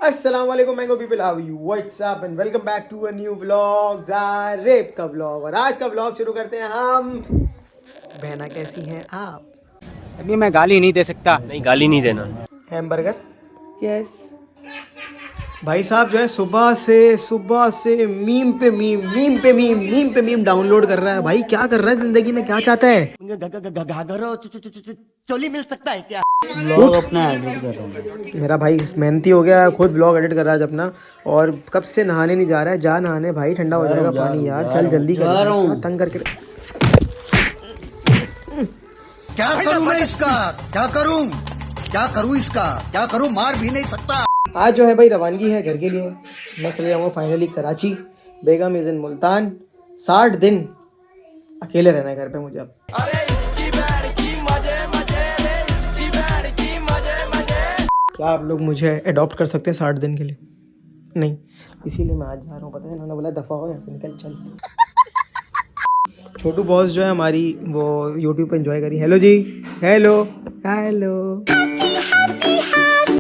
अस्सलाम वालेकुम mango people, how you, what's up and welcome back to a new vlog रेप का vlog. और आज का व्लॉग शुरू करते हैं हम। बहना कैसी हैं आप? अभी मैं गाली नहीं दे सकता। नहीं, गाली नहीं देना। Hamburger yes. भाई साहब जो है सुबह से मीम डाउनलोड कर रहा है। भाई क्या कर रहा है जिंदगी में, क्या चाहता है? चोली मिल सकता है क्या? व्लॉग अपना एडिट कर रहा हूँ। मेरा भाई मेहनती हो गया, खुद व्लॉग एडिट कर रहा है आज अपना। और कब से नहाने नहीं जा रहा है। जा नहाने भाई, ठंडा हो जाएगा पानी यार। चल जल्दी कर, क्या तंग करके। क्या करूं मैं इसका? क्या करूं इसका? क्या करूं? मार भी नहीं सकता। आज जो है भाई रवानगी है घर के लिए। मैं चले जाऊँगा finally Karachi. Begum is in Multan. 60 दिन अकेले रहना है घर पे मुझे अब। क्या आप लोग मुझे अडॉप्ट कर सकते हैं 60 दिन के लिए? नहीं, इसीलिए मैं आज जा रहा हूँ। पता है इन्होंने बोला दफ़ा हो यहाँ से निकल चल। छोटू बॉस जो है हमारी, वो यूट्यूब पे एंजॉय करी। हेलो जी, हेलो हेलो।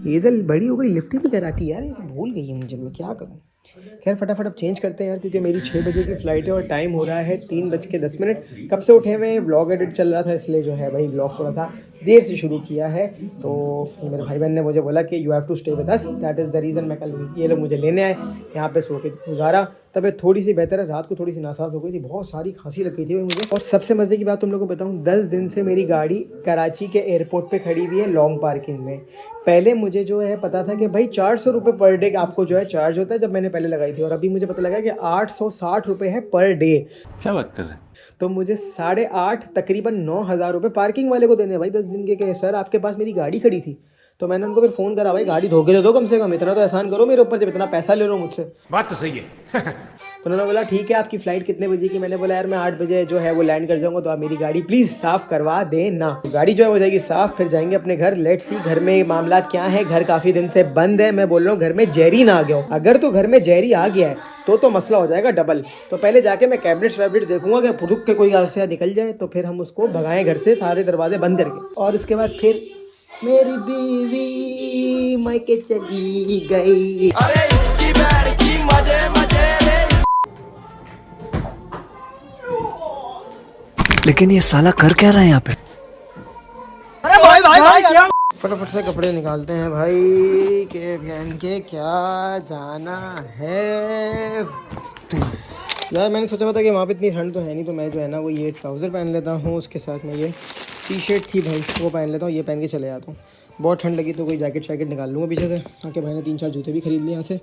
हेज़ल बड़ी हो गई, लिफ्ट ही नहीं कराती यार। ये तो भूल गई है मुझे, मैं क्या करूँ। खैर फटाफट अब चेंज करते हैं यार, क्योंकि मेरी 6 बजे की फ़्लाइट है और टाइम हो रहा है 3:10। कब से उठे हुए, व्लॉग एडिट चल रहा था, इसलिए जो है भाई व्लॉग थोड़ा सा देर से शुरू किया है। तो मेरे भाई बहन ने मुझे बोला कि you have to stay with us, that is the reason मैं कल ये लोग मुझे लेने आए। यहाँ पे सो के गुजारा। तबीयत थोड़ी सी बेहतर है, रात को थोड़ी सी नासाज हो गई थी, बहुत सारी खांसी लग गई थी भाई मुझे। और सबसे मज़े की बात तुम लोगों को बताऊँ, 10 दिन से मेरी गाड़ी कराची के एयरपोर्ट पे खड़ी हुई है लॉन्ग पार्किंग में। पहले मुझे जो है पता था कि भाई 400 रुपये पर डे आपको जो है चार्ज होता है, जब मैंने पहले लगाई थी। और अभी मुझे पता लगा कि 860 रुपये है पर डे। क्या बात कर रहे हैं? तो मुझे 8.5 तकरीबन 9,000 रुपये पार्किंग वाले को देने हैं भाई 10 दिन के। सर आपके पास मेरी गाड़ी खड़ी थी। तो मैंने उनको फिर फ़ोन करा, भाई गाड़ी धोके दे दो कम से कम, इतना तो एहसान करो मेरे ऊपर जब इतना पैसा ले रहे हो मुझसे। बात तो सही है। तो उन्होंने बोला ठीक है, आपकी फ़्लाइट कितने बजे की? मैंने बोला यार मैं 8 बजे जो है वो लैंड कर जाऊँगा, तो आप मेरी गाड़ी प्लीज़ साफ़ करवा देना। गाड़ी जो है हो जाएगी साफ़, फिर जाएंगे अपने घर। लेट्स सी घर में मामला क्या है। घर काफ़ी दिन से बंद है। मैं बोल रहा हूँ घर में जेरी ना आ गया हो। अगर तो घर में जेरी आ गया है तो मसला हो जाएगा डबल। तो पहले जाके मैं कैबिनेट्स वैबिनेट्स देखूंगा कि रुक के कोई से निकल जाए, तो फिर हम उसको भगाएं घर से, सारे दरवाजे बंद करके। और इसके बाद फिर मेरी बीवी मायके चली गई। अरे इसकी बैड की मजे मजे। लेकिन ये साला कर क्या रहा है यहाँ पे? अरे भाई क्या? फटाफट से कपड़े निकालते हैं भाई के पहन के क्या जाना है। यार मैंने सोचा था कि वहाँ पे इतनी ठंड तो है नहीं, तो मैं जो है ना वो ये ट्राउज़र पहन लेता हूँ, उसके साथ में ये टी शर्ट थी भाई वो पहन लेता हूँ, ये पहन के चले जाता हूँ। बहुत ठंड लगी तो कोई जैकेट शैकेट निकाल लूँगा पीछे से। आके भाई ने 3-4 जूते भी खरीद लिए यहाँ से।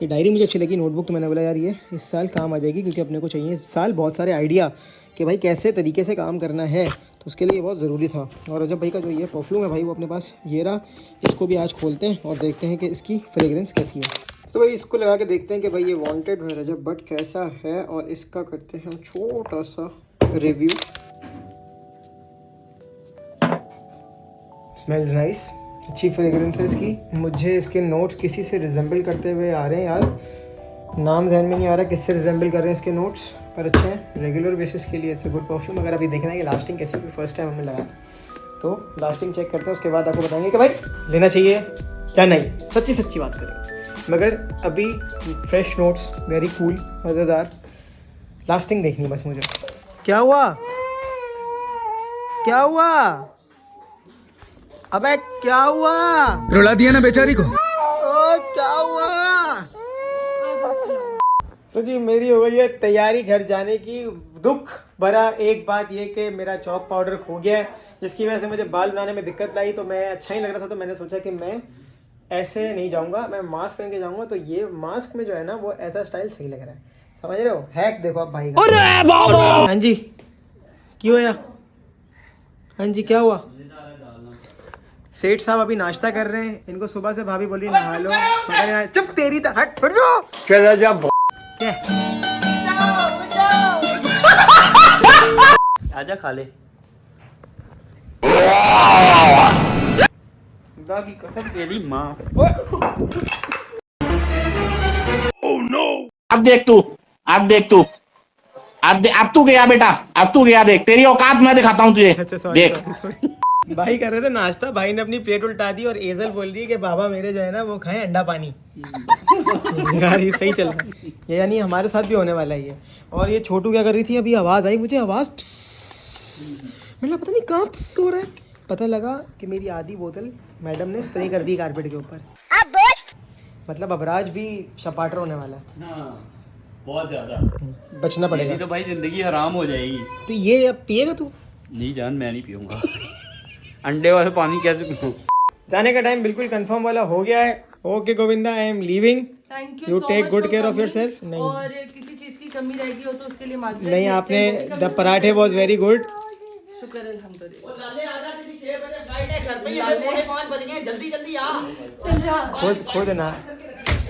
ये डायरी मुझे अच्छी लगी, नोटबुक, तो मैंने बोला यार ये इस साल काम आ जाएगी, क्योंकि अपने को चाहिए इस साल बहुत सारे आइडिया कि भाई कैसे तरीके से काम करना है, तो उसके लिए बहुत ज़रूरी था। और रजब भाई का जो ये परफ्यूम है भाई वो अपने पास ये रहा। इसको भी आज खोलते हैं और देखते हैं कि इसकी फ्रेगरेंस कैसी है। तो भाई इसको लगा के देखते हैं कि भाई ये वांटेड है रजब बट कैसा है, और इसका करते हैं हम छोटा सा रिव्यू। स्मेल्स नाइस, अच्छी फ्रेगरेंस है इसकी। मुझे इसके नोट्स किसी से रिजेंबल करते हुए आ रहे हैं यार, नाम ध्यान में नहीं आ रहा किससे रिजेंबल कर रहे हैं इसके नोट्स, पर अच्छे हैं। रेगुलर बेसिस के लिए इट्स अ गुड परफ्यूम। अगर अभी देखना है कि लास्टिंग कैसी, फर्स्ट टाइम हमने लगाया, तो लास्टिंग चेक करते हैं, उसके बाद आपको बताएंगे कि भाई लेना चाहिए क्या नहीं। सच्ची बात करें, मगर अभी फ्रेश नोट्स, वेरी कूल, मज़ेदार। लास्टिंग देखनी बस मुझे। क्या हुआ? अबे क्या हुआ? रुला दिया ना बेचारी को। ओ क्या हुआ? तो जी मेरी हो गई है तैयारी घर जाने की। दुख भरा एक बात ये कि मेरा चॉक पाउडर खो गया है, जिसकी वजह से मुझे बाल बनाने में दिक्कत लाई। तो मैं अच्छा ही लग रहा था, तो मैंने सोचा कि मैं ऐसे नहीं जाऊंगा, मैं मास्क पहन के जाऊंगा। तो ये मास्क में जो है ना वो ऐसा स्टाइल सही लग रहा है, समझ रहे हो? हैक देखो आप भाई का। हाँ जी क्यों होया? हाँ जी क्या हुआ? सेठ साहब अभी नाश्ता कर रहे हैं। इनको सुबह से भाभी बोली नहा लो। चुप तेरी तरह हट फट जाओ। चला जा। क्या? आजा खा ले। की कसम तेरी माँ। अब देख तू अब तू गया बेटा, अब तू गया, देख तेरी औकात मैं दिखाता हूँ तुझे। अच्छा देख सॉरी। भाई कर रहे थे नाश्ता, भाई ने अपनी प्लेट उल्टा दी और एजल बोल रही है कि बाबा मेरे जो है ना वो खाएं अंडा पानी। यार ये सही चल रहा है ये, यानी हमारे साथ भी होने वाला ही है। और ये छोटू क्या कर रही थी, अभी आवाज़ आई मुझे, आवाज़ मतलब पता नहीं कहाँ पिस हो रहा है। पता लगा कि मेरी आधी बोतल मैडम ने स्प्रे कर दी कारपेट के ऊपर। मतलब अबराज भी शपाटर होने वाला है। हाँ, बहुत ज्यादा बचना पड़ेगा। तो भाई जिंदगी हराम हो जाएगी। तो ये अब पिएगा तू? नहीं जान, मैं नहीं पीऊंगा। अंडे वाले पानी कैसे पीऊं? जाने का टाइम बिल्कुल कंफर्म वाला हो गया है। Okay Govinda, I am leaving. Thank you so take much good for care of coming. Yourself. नहीं और किसी चीज की कमी रहेगी हो तो उसके लिए माफ नहीं, आपने द पराठे वाज वेरी गुड। शुक्र है अल्हम्दुलिल्लाह। खुद ना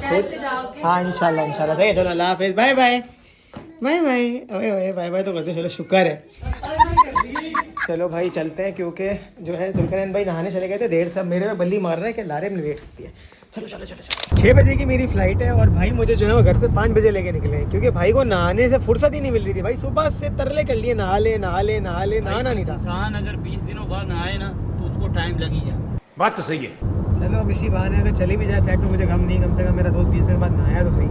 कैसे जाओगे? हाँ इंशाल्लाह इंशाल्लाह। सही है, चलो अल्लाह हाफिज़, बाय बाय बाय बाय। ओए ओए बाय बाय तो करते, चलो शुक्र है। चलो भाई चलते हैं, क्योंकि जो है सुल्तान भाई नहाने चले गए थे देर से। मेरे में बल्ली मार रहा है कि लारे में वेट करती है। चलो चलो चलो चलो। 6 बजे की मेरी फ्लाइट है और भाई मुझे जो है वो घर से 5 बजे लेके निकले हैं, क्योंकि भाई को नहाने से फुर्सत ही नहीं मिल रही थी। भाई सुबह से तरले कर लिए, नहा ले नहा ले नहा ले, नहाना नहीं था। इंसान अगर 20 दिनों बाद नहाए ना तो उसको टाइम लग ही जाता। बात तो सही है। चलो अब इसी बहाने अगर चली भी जाए फ्लाइट तो मुझे गम नहीं, कम से कम मेरा दोस्त 20 दिन बाद नहाया तो सही।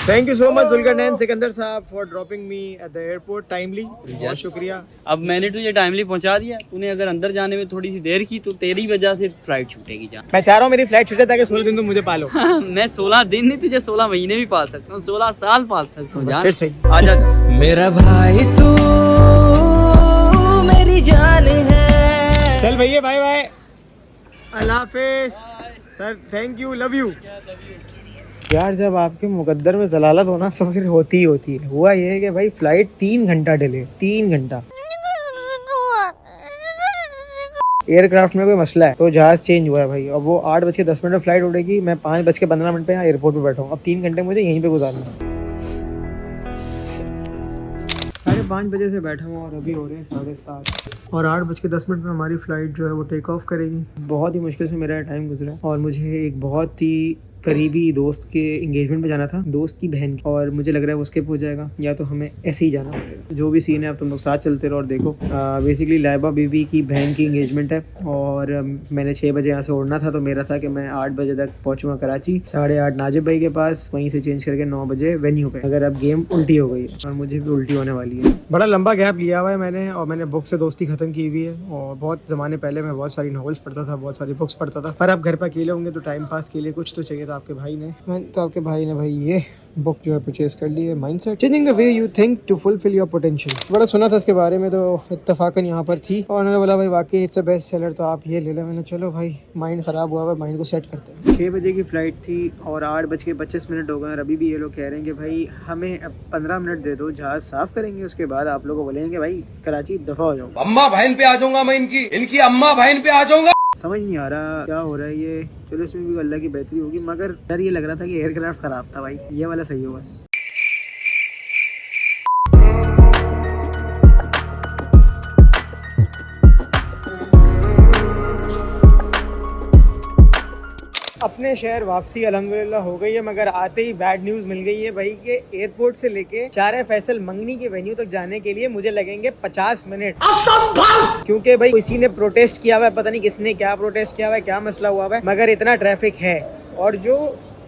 Thank you so much Zulqarnain Sikandar sahab for dropping me at the airport timely. बहुत शुक्रिया। अब मैंने तुझे टाइमली पहुंचा दिया, तूने अगर अंदर जाने में थोड़ी सी देर की तो तेरी वजह से फ्लाइट छूटेगी। जा मैं चाह रहा हूँ मेरी फ्लाइट छूटे ताकि 16 दिन तुम मुझे पालो। मैं 16 दिन नहीं, तुझे 16 महीने भी पाल सकता हूँ, 16 साल पाल सकता हूँ। फिर सही। आ जा मेरा भाई तू मेरी जान है। चल भैया, बाय बाय, अल्लाह हाफिज sir, thank you, love you. यार जब आपके मुकद्दर में जलालत होना तो फिर होती ही होती है। हुआ ये है कि भाई फ्लाइट 3 घंटा डिले, 3 घंटा। एयरक्राफ्ट में कोई मसला है तो जहाज चेंज हुआ है भाई। अब वो 8:10 में फ्लाइट उड़ेगी, मैं 5:15 पे यहाँ एयरपोर्ट पे बैठा हूँ। अब 3 घंटे मुझे यहीं पे गुजारना है। 5:30 बजे से बैठा हूँ और अभी हो रहे हैं 7:30 और 8:10 में हमारी फ़्लाइट जो है वो टेक ऑफ करेगी। बहुत ही मुश्किल से मेरा टाइम गुजरा और मुझे एक बहुत ही करीबी दोस्त के एंगेजमेंट में जाना था, दोस्त की बहन की, और मुझे लग रहा है वो स्किप हो जाएगा या तो हमें ऐसे ही जाना पड़ेगा। जो भी सीन है आप तुम लोग साथ चलते रहो और देखो। बेसिकली लाइबा बीबी की बहन की एंगेजमेंट है और मैंने 6 बजे यहाँ से उड़ना था, तो मेरा था कि मैं 8 बजे तक पहुँचूँगा कराची, 8:30 नाजिब भाई के पास, वहीं से चेंज करके 9 बजे वेन्यू पे। अगर अब गेम उल्टी हो गई और मुझे भी उल्टी होने वाली है। बड़ा लंबा गैप लिया हुआ है मैंने और मैंने बुक से दोस्ती ख़त्म की हुई है। और बहुत ज़माने पहले मैं बहुत सारी नॉवेल्स पढ़ता था, बहुत सारी बुक्स पढ़ता था, पर अब घर पर अकेले होंगे तो टाइम पास के लिए कुछ तो चाहिए। था आपके भाई ने भाई ये बुक जो है परचेज कर ली है, mindset changing the way you think to fulfil your potential. बड़ा सुना था इसके बारे में, तो इत्तेफाकन यहाँ पर थी और उन्होंने बोला भाई वाकई इट्स अ बेस्ट सेलर, तो आप ये ले लें। मैंने चलो भाई माइंड ख़राब हुआ है, माइंड को सेट करते हैं। 6 बजे की फ़्लाइट थी और 8:25 हो गए और अभी भी ये लोग कह रहे हैं कि भाई हमें अब 15 मिनट दे दो, जहाज़ साफ़ करेंगे, उसके बाद आप लोगों को बोलेंगे भाई कराची दफ़ा हो जाओ। अम्मा बहन पे आ जाऊंगा मैं, इनकी अम्मा बहन पे आ जाऊंगा। समझ नहीं आ रहा क्या हो रहा है ये। चलो इसमें भी अल्लाह की बेहतरी होगी, मगर डर ये लग रहा था कि एयरक्राफ्ट ख़राब था भाई, ये वाला सही हो बस। अपने शहर वापसी अल्हम्दुलिल्लाह हो गई है, मगर आते ही बैड न्यूज़ मिल गई है भाई कि एयरपोर्ट से लेके चारे फैसल मंगनी के वेन्यू तक जाने के लिए मुझे लगेंगे 50 मिनट। असंभव! क्योंकि भाई किसी ने प्रोटेस्ट किया हुआ है, पता नहीं किसने क्या प्रोटेस्ट किया हुआ है, क्या मसला हुआ है, मगर इतना ट्रैफिक है। और जो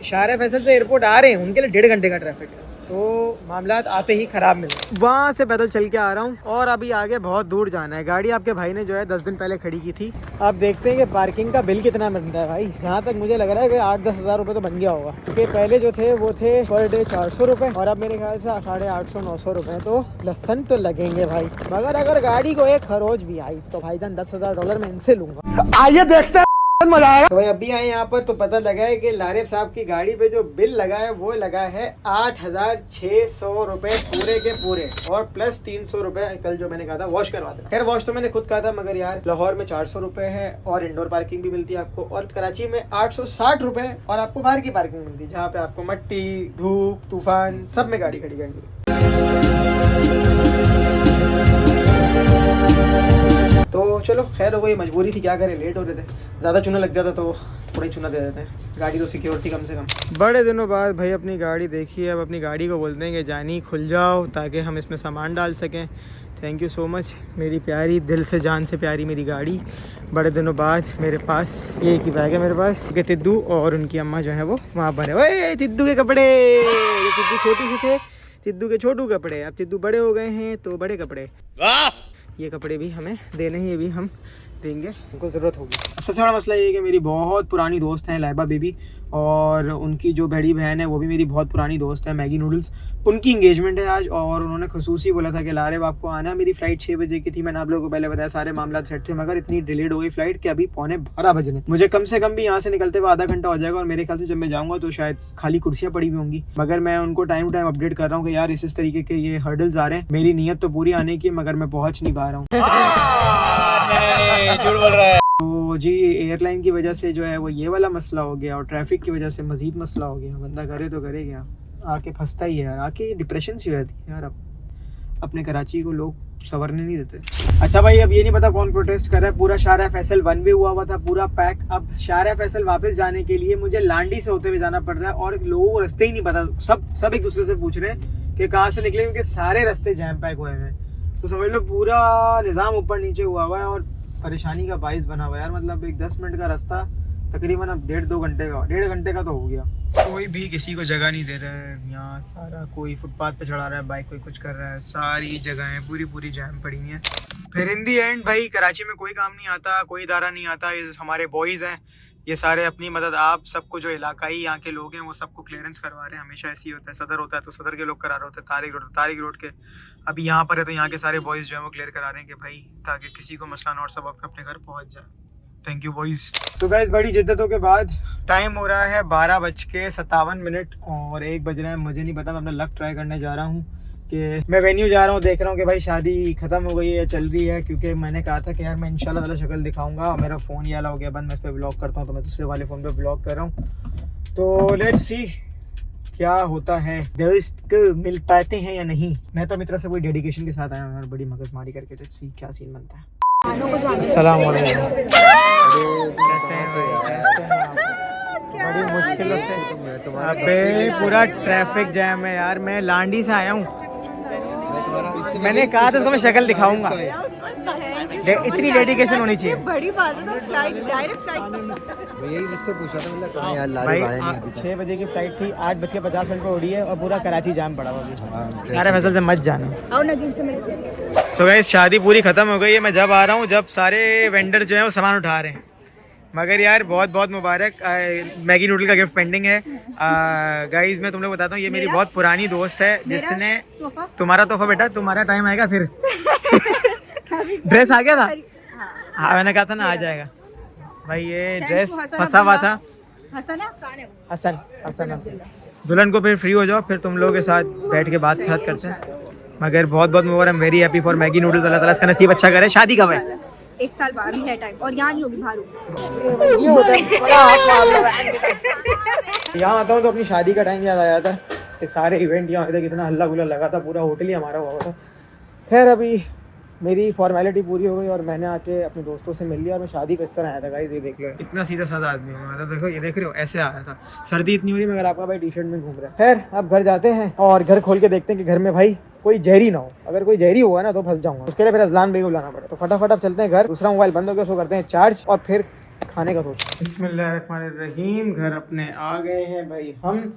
शारे फैसल से एयरपोर्ट आ रहे हैं उनके लिए 1.5 घंटे का ट्रैफिक है, तो मामलात आते ही ख़राब मिल रहे। वहाँ से पैदल चल के आ रहा हूँ और अभी आगे बहुत दूर जाना है। गाड़ी आपके भाई ने जो है 10 दिन पहले खड़ी की थी। अब देखते हैं कि पार्किंग का बिल कितना बनता है भाई। जहाँ तक मुझे लग रहा है कि 8-10 हज़ार रुपये तो बन गया होगा, क्योंकि पहले जो थे वो थे पर डे 400 रुपये और अब मेरे ख्याल से 850-900 रुपये तो लसन तो लगेंगे भाई। मगर अगर गाड़ी को एक खरोच भी आई तो भाईजान $10,000 मैं इनसे लूँगा। आइए देखते हैं मजा आएगा। तो भाई अभी आए यहाँ पर तो पता लगा है कि लारिब साहब की गाड़ी पे जो बिल लगा है वो लगा है 8,600 रुपए पूरे के पूरे और प्लस 300 रुपए कल जो मैंने कहा था वॉश करवाता। खैर वॉश तो मैंने खुद कहा था, मगर यार लाहौर में 400 रुपए है और इंडोर पार्किंग भी मिलती है आपको, और कराची में 860 रुपए और आपको बाहर की पार्किंग मिलती है, जहाँ पे आपको मट्टी, धूप, तूफान सब में गाड़ी खड़ी करनी है। तो चलो खैर हो गई, मजबूरी थी, क्या करें, लेट हो रहे थे। ज़्यादा चूना लग जाता तो थोड़ा ही चूना दे देते हैं, गाड़ी तो सिक्योरिटी कम से कम। बड़े दिनों बाद भाई अपनी गाड़ी देखी है, अब अपनी गाड़ी को बोलते हैं कि जानी खुल जाओ ताकि हम इसमें सामान डाल सकें। थैंक यू सो मच मेरी प्यारी, दिल से जान से प्यारी मेरी गाड़ी। बड़े दिनों बाद मेरे पास एक ही बैग है मेरे पास कि तिद्दू और उनकी अम्मा जो है वो वहाँ पर है। ओए तिद्दू के कपड़े, तिद्दू छोटू से थे, तिद्दू के छोटू कपड़े, अब तिद्दू बड़े हो गए हैं तो बड़े कपड़े। ये कपड़े भी हमें देने हैं, ये भी हम देंगे, उनको ज़रूरत होगी। सबसे बड़ा मसला ये है कि मेरी बहुत पुरानी दोस्त हैं लाइबा बेबी, और उनकी जो बड़ी बहन है वो भी मेरी बहुत पुरानी दोस्त है मैगी नूडल्स। उनकी इंगेजमेंट है आज, और उन्होंने खुसूसी बोला था कि लारे आपको आना। मेरी फ़्लाइट 6 बजे की थी, मैंने आप लोगों को पहले बताया, सारे मामला सेट थे, मगर इतनी डिलेड हो गई फ़्लाइट कि अभी 11:15 बज रहे। मुझे कम से कम भी यहाँ से निकलते हुए आधा घंटा हो जाएगा, और मेरे ख्याल से जब मैं जाऊँगा तो शायद खाली कुर्सियाँ पड़ी हुई होंगी। मगर मैं उनको टाइम टू टाइम अपडेट कर रहा हूँ कि यार इस तरीके के ये हर्डल्स आ रहे हैं। मेरी नीयत तो पूरी आने की, मगर मैं पहुँच नहीं पा रहा हूँ। झूठ बोल रहा है। तो जी एयरलाइन की वजह से जो है वो ये वाला मसला हो गया, और ट्रैफिक की वजह से मज़ीद मसला हो गया। बंदा करे तो करे क्या, आके फंसता ही है यार, आके डिप्रेशन सी हो जाती है यार। अब अपने कराची को लोग संवरने नहीं देते। अच्छा भाई, अब ये नहीं पता कौन प्रोटेस्ट कर रहा है। पूरा शाहरा फैसल वन वे हुआ था, पूरा पैक। अब शाहरा फैसल वापस जाने के लिए मुझे लांडी से होते हुए जाना पड़ रहा है, और लोगों को रास्ते ही नहीं पता। सब एक दूसरे से पूछ रहे हैं कि कहाँ से निकले, क्योंकि सारे रास्ते जैम पैक हुए हैं। तो समझ लो पूरा निज़ाम ऊपर नीचे हुआ हुआ है, और परेशानी का बाइस बना हुआ है यार। मतलब एक 10 मिनट का रास्ता तकरीबन अब 1.5 घंटे का तो हो गया। कोई भी किसी को जगह नहीं दे रहा है यहाँ, सारा कोई फुटपाथ पे चढ़ा रहा है बाइक, कोई कुछ कर रहा है, सारी जगहें पूरी जैम पड़ी हैं। फिर इन दी एंड भाई कराची में कोई काम नहीं आता, कोई इदारा नहीं आता। ये हमारे बॉयज़ हैं, ये सारे अपनी मदद आप सबको, जो इलाकाई यहाँ के लोग हैं वो सबको क्लियरेंस करवा रहे हैं। हमेशा ऐसे ही होता है, सदर होता है तो सदर के लोग करा रहे होते हैं, तारिक रोड के। अभी यहाँ पर है तो यहाँ के सारे बॉयज़ जो हैं वो क्लियर करा रहे हैं कि भाई ताकि किसी को मसला ना और सब अपने घर पहुँच जाए। Thank you boys. तो गाइस बड़ी जिद्दतों के बाद टाइम हो रहा है 12:57 और 1 बज रहा है। मुझे नहीं पता, मैं अपना लक ट्राई करने जा रहा हूँ कि मैं वेन्यू जा रहा हूँ, देख रहा हूँ कि भाई शादी ख़त्म हो गई है, चल रही है। क्योंकि मैंने कहा था कि यार मैं इंशाल्लाह ताला शक्ल दिखाऊंगा। मेरा फ़ोन ये वाला हो गया बंद, मैं इस पर ब्लॉग करता हूँ, तो मैं दूसरे वाले फ़ोन पे ब्लॉग कर रहा हूँ। तो लेट्स सी क्या होता है, दोस्त को मिल पाते हैं या नहीं। मैं तो अपनी तरफ से कोई डेडिकेशन के साथ आया हूँ यार, बड़ी मगजमारी करके। लेट्स सी क्या सीन बनता है। अस्सलाम वालेकुम। बड़ी मुश्किलों से, अबे पूरा ट्रैफिक जैम है यार। मैं लांडी से आया हूँ, मैंने कहा था उसको मैं शक्ल दिखाऊंगा। इतनी डेडिकेशन होनी चाहिए। बड़ी बात है, तो फ्लाइट डायरेक्ट फ्लाइट यही मुझसे पूछा था, मतलब कहाँ यार भाई 6 बजे की फ्लाइट थी, 8:50 पे उड़ी है, और पूरा कराची जाम पड़ा हुआ। सारे फैसल से मत जाना। आओ नगीन से मिलते। सो गाइस शादी पूरी ख़त्म हो गई है। मैं जब आ रहा हूँ जब सारे वेंडर जो हैं वो सामान उठा रहे हैं। मगर यार बहुत बहुत मुबारक, मैगी नूडल का गिफ्ट पेंडिंग है। गाइस मैं तुम लोग बताता हूँ, ये मेरी बहुत पुरानी दोस्त है जिसने, तुम्हारा तोहफा बेटा, तुम्हारा टाइम आएगा फिर। ड्रेस आ गया था, हाँ मैंने कहा था ना आ जाएगा। भाई ये ड्रेस फंसा हुआ था। हसन दुल्हन को फिर फ्री हो जाओ, फिर तुम लोगों के साथ बैठ के बात करते हैं। मगर बहुत बहुत मुबारक, I am very happy for Maggi noodles. अल्लाह ताला इसका नसीब अच्छा करे। शादी कब है? 1 साल बाद ही है टाइम, और यहाँ नहीं होगी, बाहर यहाँ आता हूँ तो अपनी शादी का टाइम याद आ जाता है कि सारे इवेंट यहाँ होते, कितना हल्ला गुल्ला लगा था, पूरा होटल ही हमारा हुआ था। खैर अभी मेरी फॉर्मेलिटी पूरी हो गई और मैंने आके अपने दोस्तों से मिल लिया, और मैं शादी किस तरह आया था गाइस ये देख लो। इतना सीधा साधा आदमी है, मतलब देखो ये देख रहे हो, ऐसे आ रहा था। सर्दी इतनी हो रही मगर आपका भाई टी-शर्ट में घूम रहा है। खैर अब घर जाते हैं और घर खोल के देखते हैं कि घर में भाई कोई जहरी ना हो। अगर कोई जहरी हुआ ना तो फंस जाऊंगा, उसके लिए फिर अजलान भाई को बुलाना पड़े। तो फटाफट अब चलते हैं घर, दूसरा मोबाइल बंद हो गया, उसको करते हैं चार्ज और फिर खाने का सोच। बिस्मिल्लाहिर्रहमानिर्रहीम। घर अपने आ गए हैं भाई हम,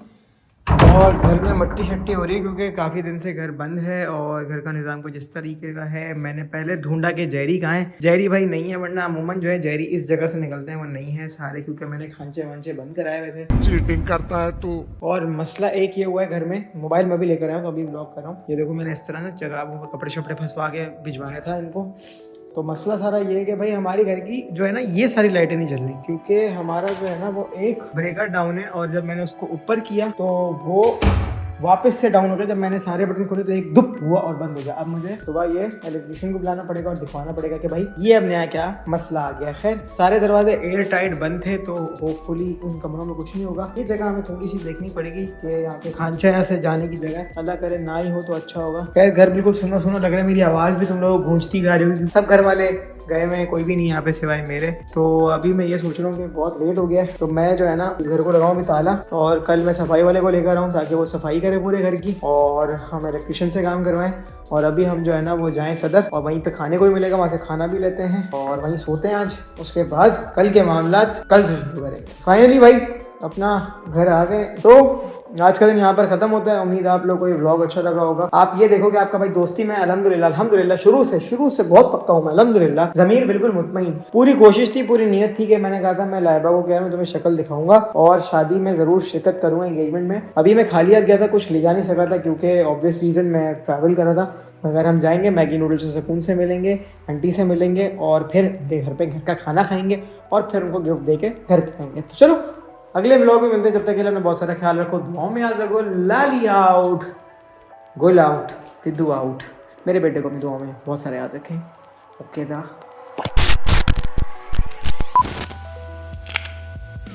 और घर में मट्टी शट्टी हो रही है क्योंकि काफ़ी दिन से घर बंद है और घर का निज़ाम कुछ इस तरीके का है। मैंने पहले ढूंढा कि जहरी कहाँ है, जहरी भाई नहीं है, वरना अमूमन जो है जहरी इस जगह से निकलते हैं, वो नहीं है सारे, क्योंकि मैंने खांचे वांचे बंद कराए हुए थे। चीटिंग करता है तू। और मसला एक ये हुआ है घर में, मोबाइल में भी लेकर आया हूँ तो अभी ब्लॉक कर रहा हूँ। ये देखो मैंने इस तरह ना जगह कपड़े शपड़े फंसवा के भिजवाया था इनको। तो मसला सारा ये है कि भाई हमारी घर की जो है ना ये सारी लाइटें नहीं जल रही, क्योंकि हमारा जो है ना वो एक ब्रेकर डाउन है, और जब मैंने उसको ऊपर किया तो वो वापस से डाउन हो गया। जब मैंने सारे बटन खोले तो एक दुप हुआ और बंद हो गया। अब मुझे सुबह ये इलेक्ट्रिशियन को बुलाना पड़ेगा और दिखवाना पड़ेगा कि भाई ये अब नया क्या मसला आ गया। खैर सारे दरवाजे एयर टाइट बंद थे तो होपफुली उन कमरों में कुछ नहीं होगा। ये जगह हमें थोड़ी सी देखनी पड़ेगी कि यहाँ पे खांचा से जाने की जगह, अल्लाह करे ना ही हो तो अच्छा होगा। खैर घर बिल्कुल सुना सुना लग रहा है, मेरी आवाज़ भी तुम लोग गूंजती जा रही होगी, सब घर वाले गए में कोई भी नहीं यहाँ पे सिवाय मेरे। तो अभी मैं ये सोच रहा हूँ कि बहुत लेट हो गया है, तो मैं जो है ना घर को लगाऊँ भी ताला, और कल मैं सफाई वाले को लेकर आऊँ ताकि वो सफाई करे पूरे घर की और हम इलेक्ट्रिशियन से काम करवाएं। और अभी हम जो है ना वो जाएं सदर और वहीं पे खाने को भी मिलेगा, वहाँ से खाना भी लेते हैं और वहीं सोते हैं आज। उसके बाद कल के मामलात कल से शुरू करेंगे। फाइनली भाई अपना घर आ गए। तो आज का दिन यहाँ पर खत्म होता है। उम्मीद आप लोग को ये व्लॉग अच्छा लगा होगा। आप ये देखो कि आपका भाई दोस्ती में अल्हम्दुलिल्लाह शुरू से बहुत पक्का हूँ मैं, अल्हम्दुलिल्लाह। ज़मीर बिल्कुल मुतमईन। पूरी कोशिश थी, पूरी नीयत थी कि मैंने कहा था मैं लाइबा को कह रहा हूँ तुम्हें शक्ल दिखाऊंगा और शादी में जरूर शिरकत करूंगा, एंगेजमेंट में। अभी मैं खाली हाथ गया था, कुछ ले जा नहीं सका था क्योंकि ऑब्वियस रीजन मैं ट्रैवल कर रहा था। अगर हम जाएंगे मैगी नूडल्स से सुकून से मिलेंगे, आंटी से मिलेंगे और फिर घर पे घर का खाना खाएंगे और फिर उनको गिफ्ट दे के घर पे आएंगे। तो चलो अगले ब्लॉग में मिलते हैं। जब तक के लिए अपना बहुत सारा ख्याल रखो, दुआओं में याद रखो। लाली आउट, गोल आउट, तिद्दू आउट। मेरे बेटे को अपनी दुआओं में बहुत सारा याद रखें। ओके दा।